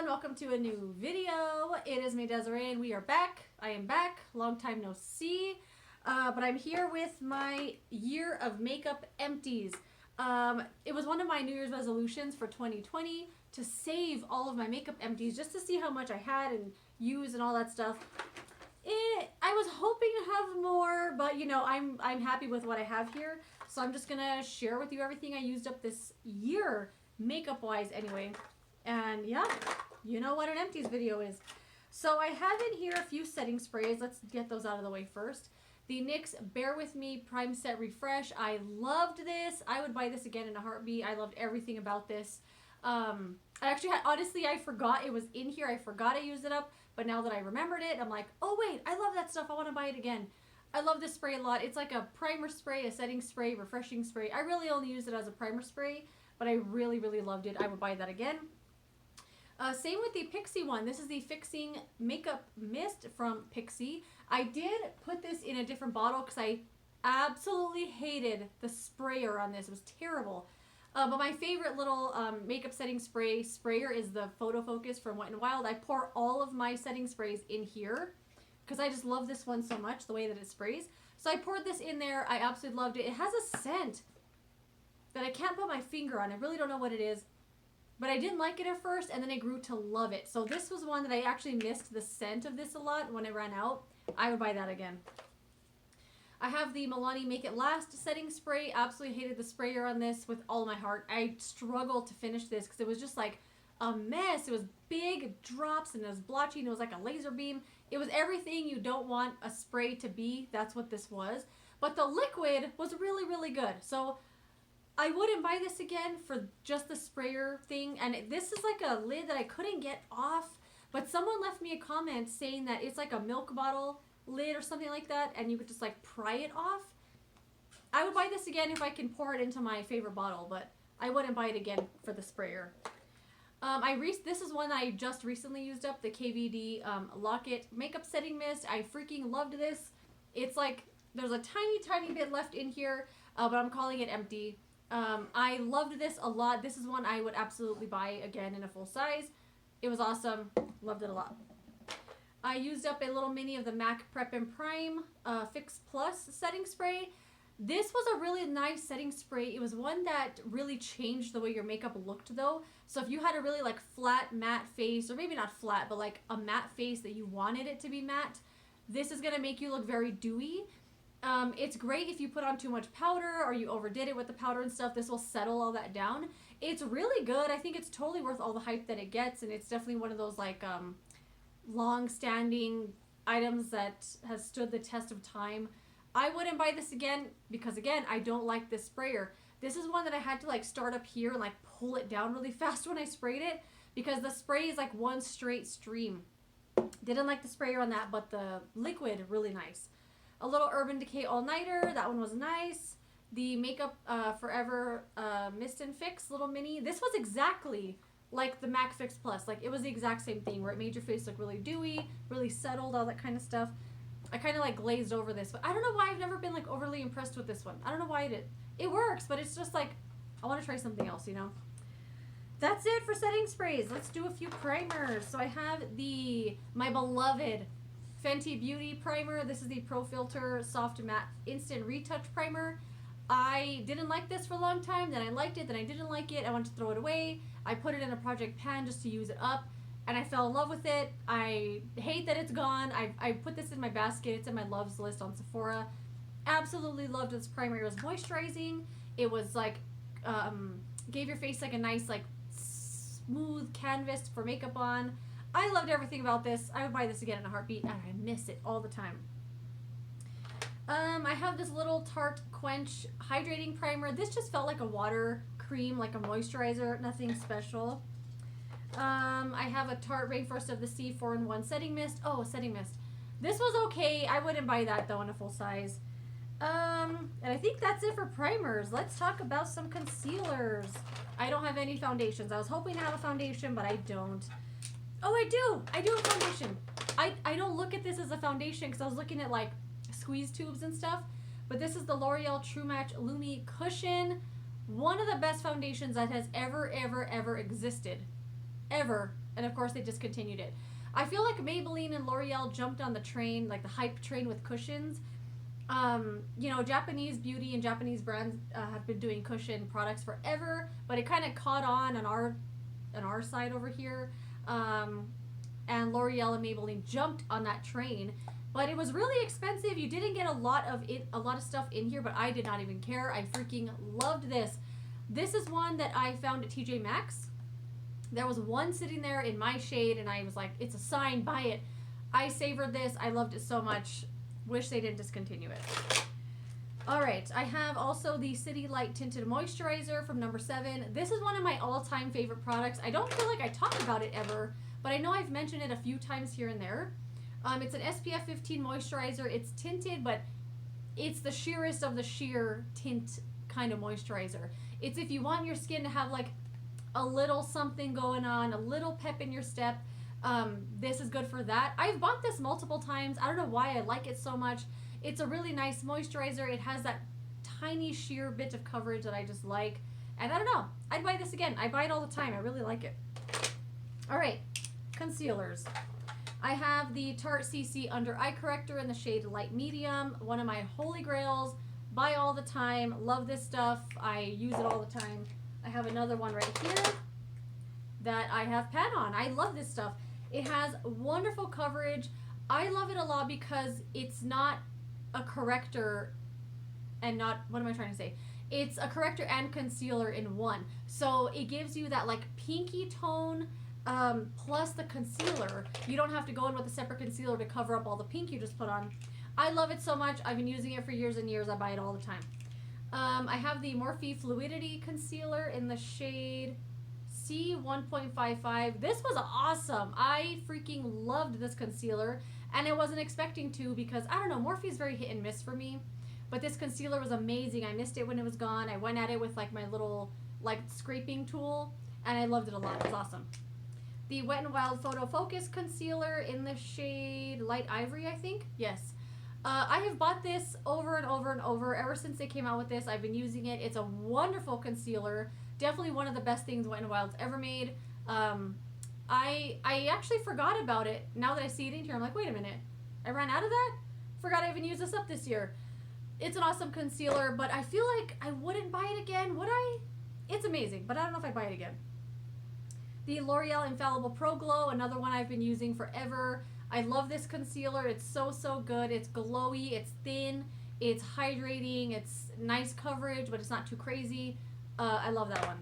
everyone, welcome to a new video. It is me, Desiree, and we are back. I am back, long time no see, but I'm here with my year of makeup empties. It was one of my New Year's resolutions for 2020 to save all of my makeup empties just to see how much I had and used and all that stuff. I was hoping to have more, but you know, I'm happy with what I have here, so I'm just gonna share with you everything I used up this year, makeup wise anyway. And yeah, you know what an empties video is. So I have in here a few setting sprays. Let's get those out of the way first. The NYX Bear With Me Prime Set Refresh. I loved this. I would buy this again in a heartbeat. I loved everything about this. I actually had, honestly, I forgot it was in here. I forgot I used it up. But now that I remembered it, I'm like, oh wait, I love that stuff. I want to buy it again. I love this spray a lot. It's like a primer spray, a setting spray, refreshing spray. I really only used it as a primer spray, but I really, really loved it. I would buy that again. Same with the Pixi one. This is the Fixing Makeup Mist from Pixi. I did put this in a different bottle because I absolutely hated the sprayer on this. It was terrible. But my favorite little makeup setting sprayer is the Photo Focus from Wet n Wild. I pour all of my setting sprays in here because I just love this one so much, the way that it sprays. So I poured this in there. I absolutely loved it. It has a scent that I can't put my finger on. I really don't know what it is. But I didn't like it at first, and then I grew to love it. So this was one that I actually missed the scent of this a lot when it ran out. I would buy that again. I have the Milani Make It Last setting spray. Absolutely hated the sprayer on this with all my heart. I struggled to finish this because it was just like a mess. It was big drops, and it was blotchy, and it was like a laser beam. It was everything you don't want a spray to be. That's what this was. But the liquid was really, really good. So I wouldn't buy this again for just the sprayer thing. And this is like a lid that I couldn't get off. But someone left me a comment saying that it's like a milk bottle lid or something like that. And you could just like pry it off. I would buy this again if I can pour it into my favorite bottle. But I wouldn't buy it again for the sprayer. This is one I just recently used up. The KVD Lock-It Makeup Setting Mist. I freaking loved this. It's like there's a tiny, tiny bit left in here. But I'm calling it empty. I loved this a lot. This is one I would absolutely buy again in a full size. It was awesome. Loved it a lot. I used up a little mini of the MAC Prep and Prime Fix Plus setting spray. This was a really nice setting spray. It was one that really changed the way your makeup looked though. So if you had a really like flat matte face, or maybe not flat, but like a matte face that you wanted it to be matte, this is going to make you look very dewy. It's great if you put on too much powder or you overdid it with the powder and stuff. This will settle all that down. It's really good. I think it's totally worth all the hype that it gets, and it's definitely one of those like long-standing items that has stood the test of time. I wouldn't buy this again because again, I don't like this sprayer. This is one that I had to like start up here and like pull it down really fast when I sprayed it because the spray is like one straight stream. Didn't like the sprayer on that, but the liquid really nice. A little Urban Decay All-Nighter. That one was nice. The Makeup Forever Mist and Fix little mini. This was exactly like the MAC Fix Plus. Like, it was the exact same thing where it made your face look really dewy, really settled, all that kind of stuff. I kind of, like, glazed over this. But I don't know why I've never been, like, overly impressed with this one. I don't know why it works, but it's just, like, I want to try something else, you know? That's it for setting sprays. Let's do a few primers. So I have my beloved Fenty Beauty primer. This is the Pro Filter Soft Matte Instant Retouch Primer. I didn't like this for a long time. Then I liked it. Then I didn't like it. I wanted to throw it away. I put it in a project pan just to use it up. And I fell in love with it. I hate that it's gone. I put this in my basket. It's in my loves list on Sephora. Absolutely loved this primer. It was moisturizing. It was like, gave your face like a nice like smooth canvas for makeup on. I loved everything about this. I would buy this again in a heartbeat, and I miss it all the time. I have this little Tarte Quench Hydrating Primer. This just felt like a water cream, like a moisturizer, nothing special. I have a Tarte Rainforest of the Sea 4-in-1 Setting Mist. Oh, a setting mist. This was okay. I wouldn't buy that, though, in a full size. And I think that's it for primers. Let's talk about some concealers. I don't have any foundations. I was hoping to have a foundation, but I don't. Oh, I do. I do have foundation. I don't look at this as a foundation because I was looking at like squeeze tubes and stuff. But this is the L'Oreal True Match Lumi Cushion. One of the best foundations that has ever existed. Ever. and of course they discontinued it. I feel like Maybelline and L'Oreal jumped on the train, like the hype train with cushions. You know, Japanese beauty and Japanese brands have been doing cushion products forever, but it kind of caught on our side over here. And L'Oreal and Maybelline jumped on that train, but it was really expensive. You didn't get a lot of stuff in here, but I did not even care. I freaking loved this. This is one that I found at TJ Maxx. There was one sitting there in my shade, and I was like, it's a sign, buy it. I savored this. I loved it so much. Wish they didn't discontinue it. All right, I have also the City Light Tinted Moisturizer from number 7. This is one of my all-time favorite products. I don't feel like I talk about it ever, but I know I've mentioned it a few times here and there. It's an SPF 15 moisturizer. It's tinted, but it's the sheerest of the sheer tint kind of moisturizer. It's if you want your skin to have like a little something going on, a little pep in your step, this is good for that. I've bought this multiple times. I don't know why I like it so much. It's a really nice moisturizer. It has that tiny sheer bit of coverage that I just like. And I don't know, I'd buy this again. I buy it all the time. I really like it. All right, concealers. I have the Tarte CC Under Eye Corrector in the shade Light Medium. One of my holy grails. Buy all the time. Love this stuff. I use it all the time. I have another one right here that I have pan on. I love this stuff. It has wonderful coverage. I love it a lot because it's not a corrector and not, what am I trying to say? It's a corrector and concealer in one. So it gives you that like pinky tone plus the concealer. You don't have to go in with a separate concealer to cover up all the pink you just put on. I love it so much. I've been using it for years and years. I buy it all the time. I have the Morphe Fluidity Concealer in the shade C1.55. This was awesome. I freaking loved this concealer, and I wasn't expecting to because, I don't know, Morphe's very hit and miss for me. But this concealer was amazing. I missed it when it was gone. I went at it with like my little like scraping tool, and I loved it a lot. It was awesome. The Wet n Wild Photo Focus Concealer in the shade Light Ivory, I think. Yes. I have bought this over and over and over. Ever since they came out with this, I've been using it. It's a wonderful concealer. Definitely one of the best things Wet n Wild's ever made. I actually forgot about it. Now that I see it in here, I'm like, wait a minute. I ran out of that? Forgot I even used this up this year. It's an awesome concealer, but I feel like I wouldn't buy it again. Would I? It's amazing, but I don't know if I'd buy it again. The L'Oreal Infallible Pro Glow, another one I've been using forever. I love this concealer. It's so, so good. It's glowy, it's thin, it's hydrating, it's nice coverage, but it's not too crazy. I love that one.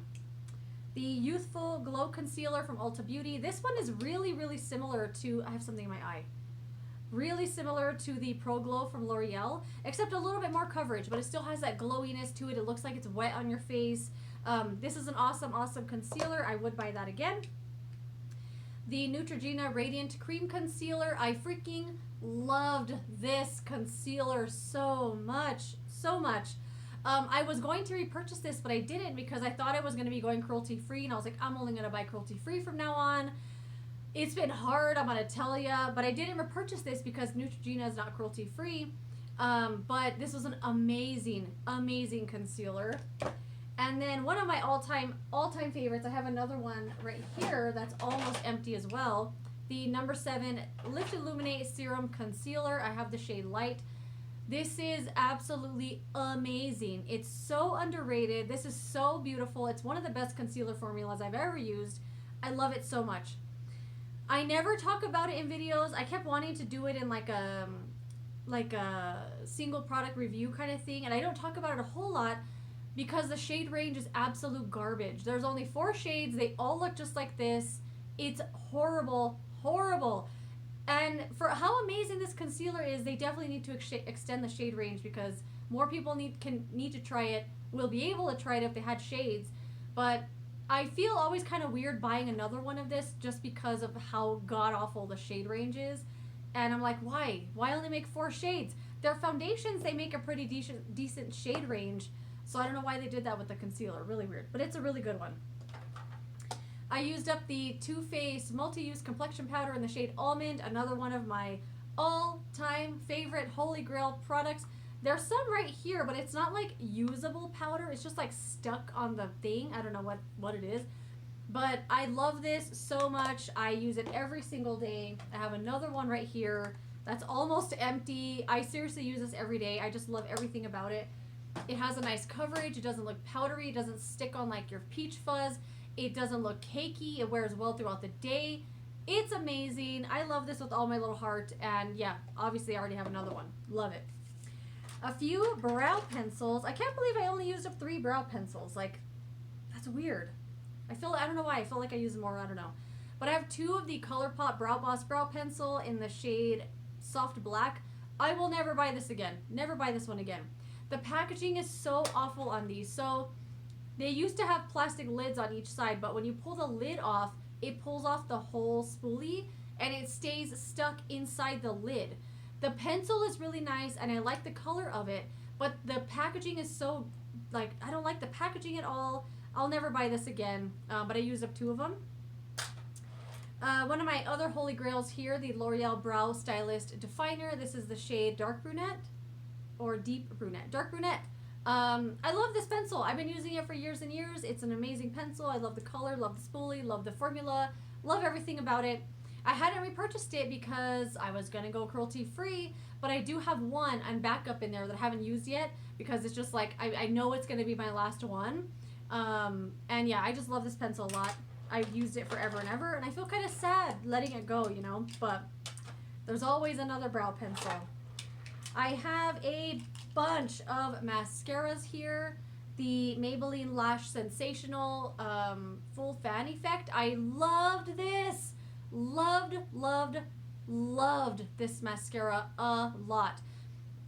The Youthful Glow Concealer from Ulta Beauty. This one is really, really similar to, I have something in my eye. Really similar to the Pro Glow from L'Oreal, except a little bit more coverage, but it still has that glowiness to it. It looks like it's wet on your face. This is an awesome, awesome concealer. I would buy that again. The Neutrogena Radiant Cream Concealer. I freaking loved this concealer so much, so much. I was going to repurchase this, but I didn't because I thought I was going to be going cruelty-free, and I was like, I'm only going to buy cruelty-free from now on. It's been hard, I'm going to tell you, but I didn't repurchase this because Neutrogena is not cruelty-free. But this was an amazing, amazing concealer. And then one of my all-time favorites, I have another one right here that's almost empty as well. The number 7 Lifted Illuminate Serum Concealer. I have the shade Light. This is absolutely amazing. It's so underrated. This is so beautiful. It's one of the best concealer formulas I've ever used. I love it so much. I never talk about it in videos. I kept wanting to do it in like a single product review kind of thing, and I don't talk about it a whole lot because the shade range is absolute garbage. There's only 4 shades. They all look just like this. It's horrible, horrible. And for how amazing this concealer is, they definitely need to extend the shade range because more people need to try it. Will be able to try it if they had shades. But I feel always kind of weird buying another one of this just because of how god-awful the shade range is. And I'm like, why? Why only make 4 shades? Their foundations, they make a pretty decent shade range. So I don't know why they did that with the concealer. Really weird. But it's a really good one. I used up the Too Faced Multi-Use Complexion Powder in the shade Almond. Another one of my all-time favorite Holy Grail products. There's some right here, but it's not like usable powder. It's just like stuck on the thing. I don't know what it is. But I love this so much. I use it every single day. I have another one right here that's almost empty. I seriously use this every day. I just love everything about it. It has a nice coverage. It doesn't look powdery. It doesn't stick on like your peach fuzz. It doesn't look cakey. It wears well throughout the day. It's amazing. I love this with all my little heart. And yeah, obviously I already have another one. Love it. A few brow pencils. I can't believe I only used up 3 brow pencils. Like, that's weird. I don't know why. I feel like I use more. I don't know. But I have 2 of the ColourPop Brow Boss Brow Pencil in the shade Soft Black. I will never buy this again. Never buy this one again. The packaging is so awful on these. So they used to have plastic lids on each side, but when you pull the lid off, it pulls off the whole spoolie and it stays stuck inside the lid. The pencil is really nice and I like the color of it, but the packaging is so, like, I don't like the packaging at all. I'll never buy this again, but I used up 2 of them. One of my other holy grails here, the L'Oreal Brow Stylist Definer. This is the shade Dark Brunette or Deep Brunette. Dark Brunette. I love this pencil. I've been using it for years and years. It's an amazing pencil. I love the color, love the spoolie, love the formula, love everything about it. I hadn't repurchased it because I was going to go cruelty free, but I do have one on backup in there that I haven't used yet because it's just like, I know it's going to be my last one. And yeah, I just love this pencil a lot. I've used it forever and ever, and I feel kind of sad letting it go, you know, but there's always another brow pencil. I have a bunch of mascaras here. The Maybelline Lash Sensational Full Fan Effect. I loved this. Loved this mascara a lot.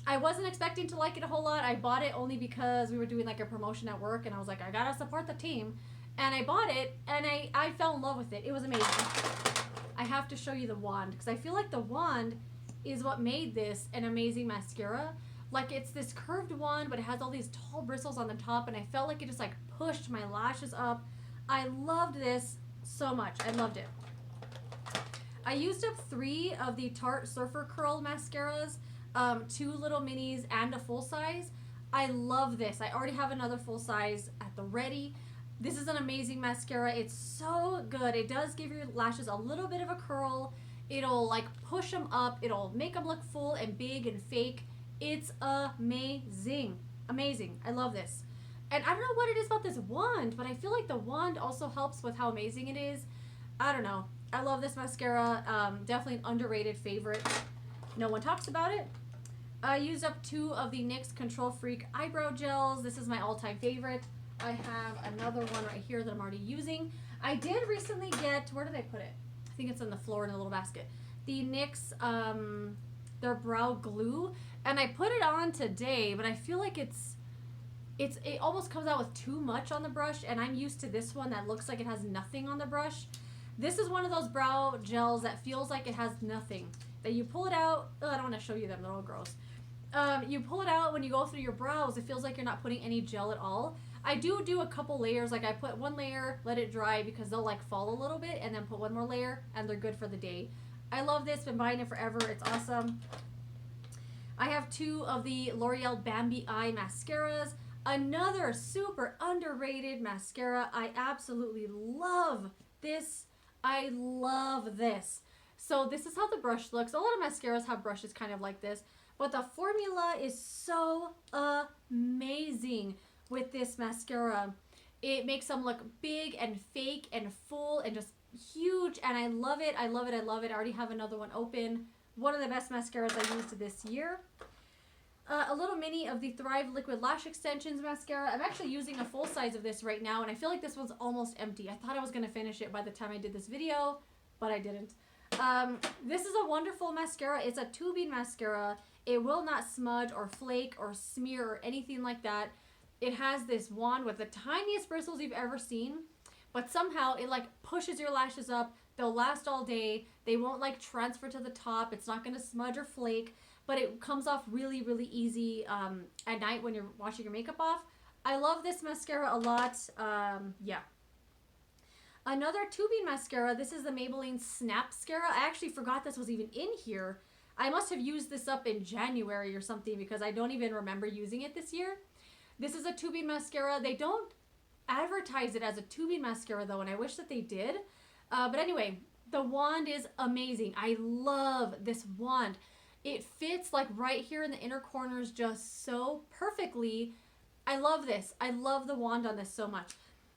I wasn't expecting to like it a whole lot. I bought it only because we were doing like a promotion at work and I was like, I gotta support the team. And I bought it and I fell in love with it. It was amazing. I have to show you the wand because I feel like the wand is what made this an amazing mascara. Like, it's this curved wand, but it has all these tall bristles on the top, and I felt like it just like pushed my lashes up. I loved this so much. I loved it. I used up 3 of the Tarte Surfer Curl mascaras, 2 little minis and a full size. I love this. I already have another full size at the ready. This is an amazing mascara. It's so good. It does give your lashes a little bit of a curl. It'll like push them up. It'll make them look full and big and fake. It's amazing. Amazing. I love this. And I don't know what it is about this wand, but I feel like the wand also helps with how amazing it is. I don't know. I love this mascara. Definitely an underrated favorite. No one talks about it. I used up 2 of the NYX Control Freak eyebrow gels. This is my all-time favorite. I have another one right here that I'm already using. I did recently get, where did I put it? I think it's on the floor in a little basket. The NYX, their brow glue. And I put it on today, but I feel like it almost comes out with too much on the brush, and I'm used to this one that looks like it has nothing on the brush. This is one of those brow gels that feels like it has nothing. That you pull it out, I don't want to show you them, they're all gross. You pull it out when you go through your brows, it feels like you're not putting any gel at all. I do a couple layers, like I put 1 layer, let it dry because they'll like fall a little bit, and then put 1 more layer, and they're good for the day. I love this, been buying it forever, it's awesome. I have 2 of the L'Oreal Bambi Eye mascaras. Another super underrated mascara. I absolutely love this. I love this. So this is how the brush looks. A lot of mascaras have brushes kind of like this, but the formula is so amazing with this mascara. It makes them look big and fake and full and just huge, and I love it. I love it. I love it. I already have another one open. One of the best mascaras I used this year. A little mini of the Thrive Liquid Lash Extensions mascara. I'm actually using a full size of this right now, and I feel like this one's almost empty. I thought I was going to finish it by the time I did this video, but I didn't. This is a wonderful mascara. It's a tubing mascara. It will not smudge or flake or smear or anything like that. It has this wand with the tiniest bristles you've ever seen, but somehow it like pushes your lashes up. They'll last all day. They won't like transfer to the top. It's not going to smudge or flake, but it comes off really, really easy at night when you're washing your makeup off. I love this mascara a lot. Yeah. Another tubing mascara. This is the Maybelline Snap Mascara. I actually forgot this was even in here. I must have used this up in January or something because I don't even remember using it this year. This is a tubing mascara. They don't advertise it as a tubing mascara though, and I wish that they did. But anyway, the wand is amazing. I love this wand. It fits like right here in the inner corners just so perfectly. I love this. I love the wand on this so much.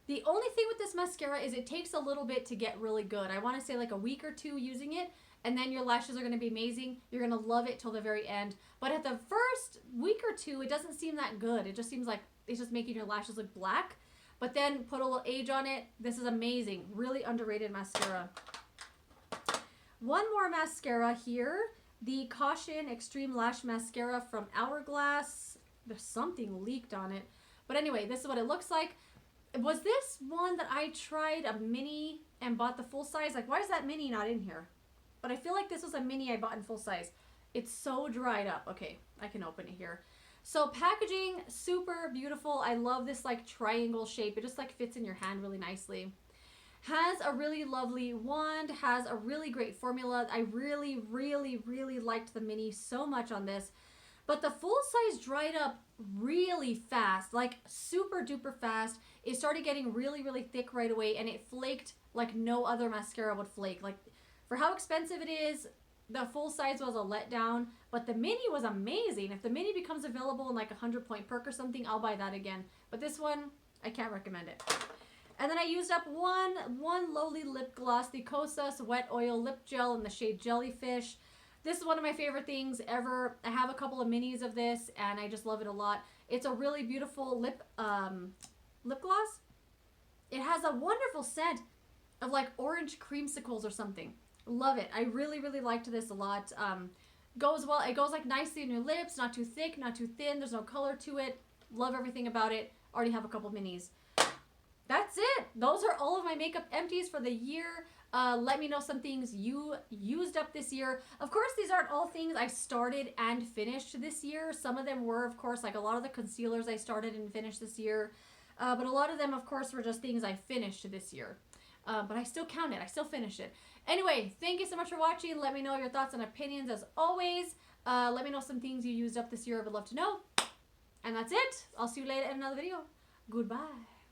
The only thing with this mascara is it takes a little bit to get really good. I want to say like a week or two using it, and then your lashes are going to be amazing. You're going to love it till the very end. But at the first week or two, it doesn't seem that good. It just seems like it's just making your lashes look black. But then put a little age on it. This is amazing. Really underrated mascara. One more mascara here. The Caution Extreme Lash Mascara from Hourglass. There's something leaked on it. But anyway, this is what it looks like. Was this one that I tried a mini and bought the full size? Like, why is that mini not in here? But I feel like this was a mini I bought in full size. It's so dried up. Okay, I can open it here. So packaging, super beautiful. I love this like triangle shape. It just like fits in your hand really nicely. Has a really lovely wand, has a really great formula. I really, really, really liked the mini so much on this. But the full size dried up really fast, like super duper fast. It started getting really, really thick right away, and it flaked like no other mascara would flake. Like, for how expensive it is, the full size was a letdown, but the mini was amazing. If the mini becomes available in like a 100-point perk or something, I'll buy that again. But this one, I can't recommend it. And then I used up one lowly lip gloss, the Kosas Wet Oil Lip Gel in the shade Jellyfish. This is one of my favorite things ever. I have a couple of minis of this, and I just love it a lot. It's a really beautiful lip gloss. It has a wonderful scent of like orange creamsicles or something. Love it. I really, really liked this a lot. Goes well. It goes like nicely in your lips. Not too thick, not too thin. There's no color to it. Love everything about it. Already have a couple minis. That's it. Those are all of my makeup empties for the year. Let me know some things you used up this year. Of course, these aren't all things I started and finished this year. Some of them were, of course, like a lot of the concealers I started and finished this year. But a lot of them, of course, were just things I finished this year. But I still count it. I still finished it. Anyway, thank you so much for watching. Let me know your thoughts and opinions as always. Let me know some things you used up this year. I would love to know. And that's it. I'll see you later in another video. Goodbye.